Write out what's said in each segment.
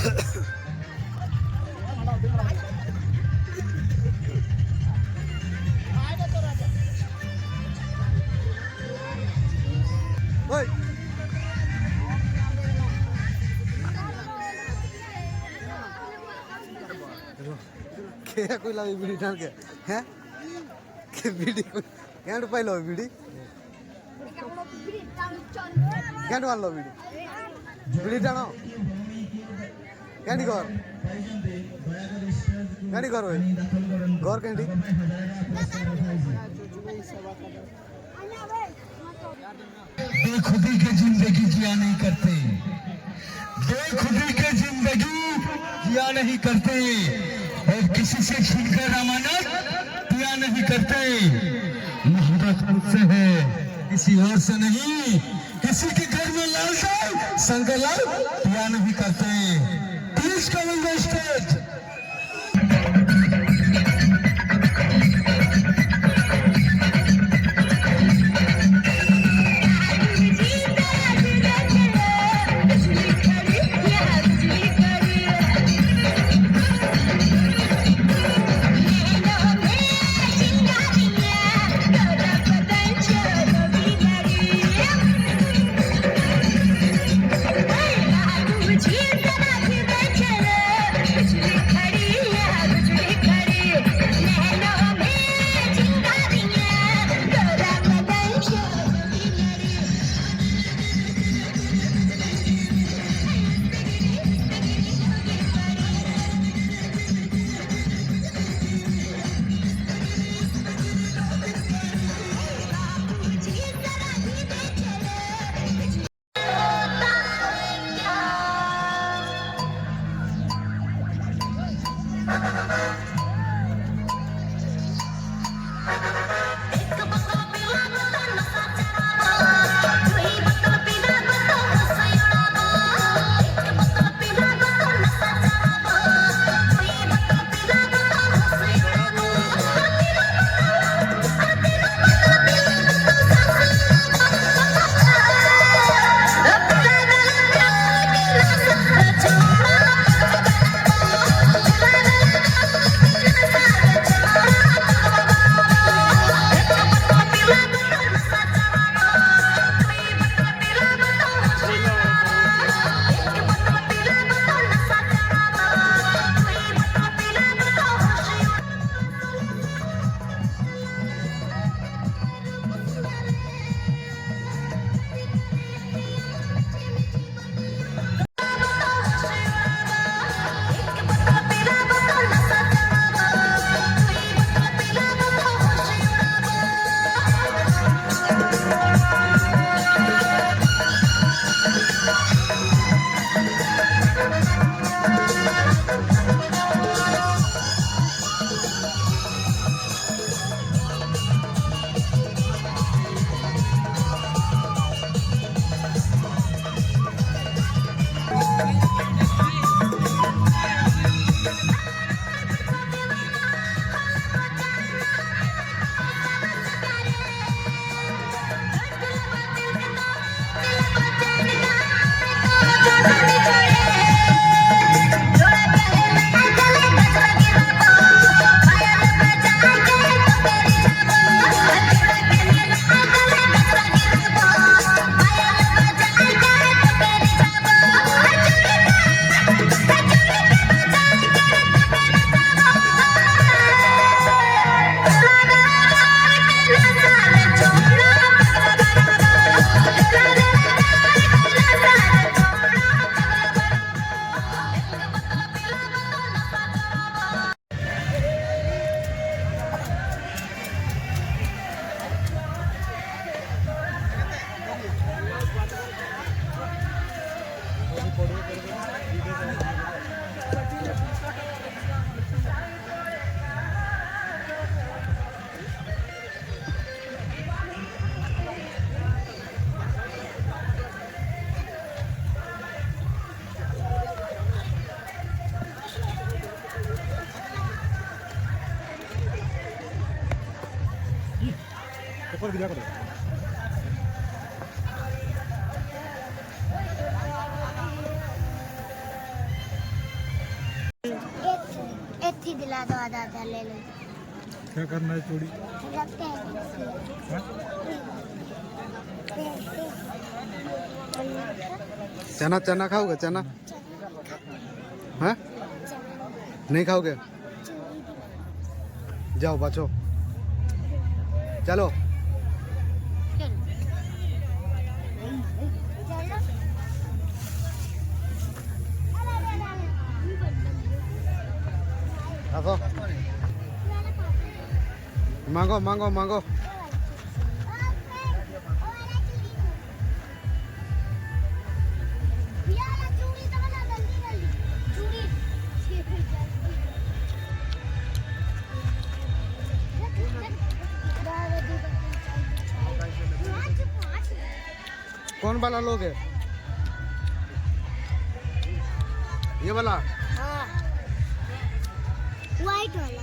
Oi. क्या कोई लावी बीड़ी डाल के हैं के बीड़ी क्या पाई लो बीड़ी क्या डाल लो बीड़ी बीड़ी टाणो क्या कर क्या कर घर कैंडी बेखुदी की जिंदगी जिया नहीं करते, बेखुदी की जिंदगी जिया नहीं करते और किसी से छीनकर अमानत पिया नहीं करते। मोहब्बत मुझसे है किसी और से नहीं, किसी के घर में लाल चाय संगला पिया नहीं करते। Please come on the stage. ऊपर गिरा करो। एक थी दिला दो, आधा ले लो। क्या करना है चूड़ी? रखते हैं चना चना खाओगे? चना हाँ नहीं खाओगे? जाओ बचो, चलो। आसो, मांगो मांगो मांगो। कौन वाला लोगे? ये वाला? हाँ, व्हाइट वाला।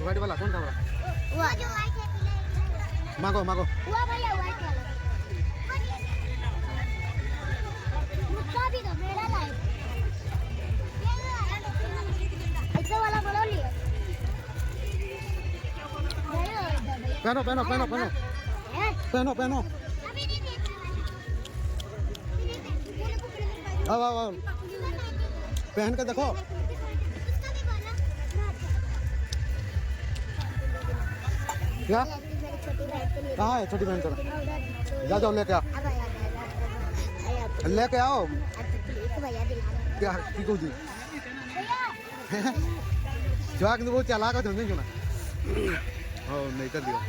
व्हाइट वाला कौन था? वो जो व्हाइट है, मांगो मांगो। वो वाला व्हाइट वाला। मुझका भी दो, मेरा लाइट। ऐसा वाला बोलो लिए। पहनो पहनो पहनो पहनो पहनो पहनो। आओ आओ आओ, पहन के देखो। क्या कहाँ है छोटी बहन? चलो जा जाओ, लेके आओ, लेके आओ। क्या की कौन जो आके वो चला कर देंगे क्यों ना? ओ नहीं कर दिया।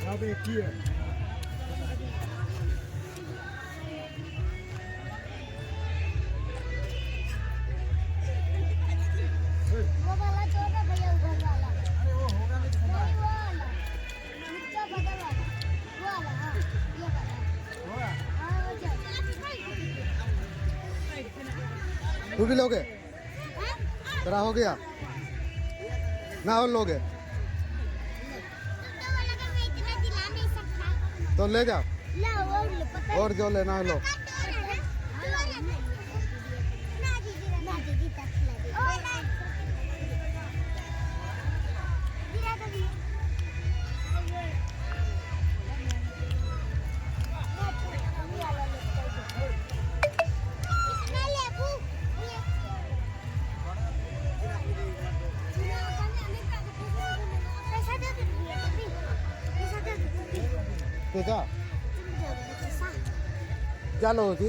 अब एक ही है। वो वाला छोटा भैया, ऊपर वाला। अरे वो होगा नहीं, वो वाला नीचे बगल वाला, वो वाला। हाँ, ये वाला होगा। हाँ, वो चल। तू भी लोगे? तेरा हो गया ना? और लोगे तो ले जाओ, और जो लेना है लो। तो जा, क्या लोगे?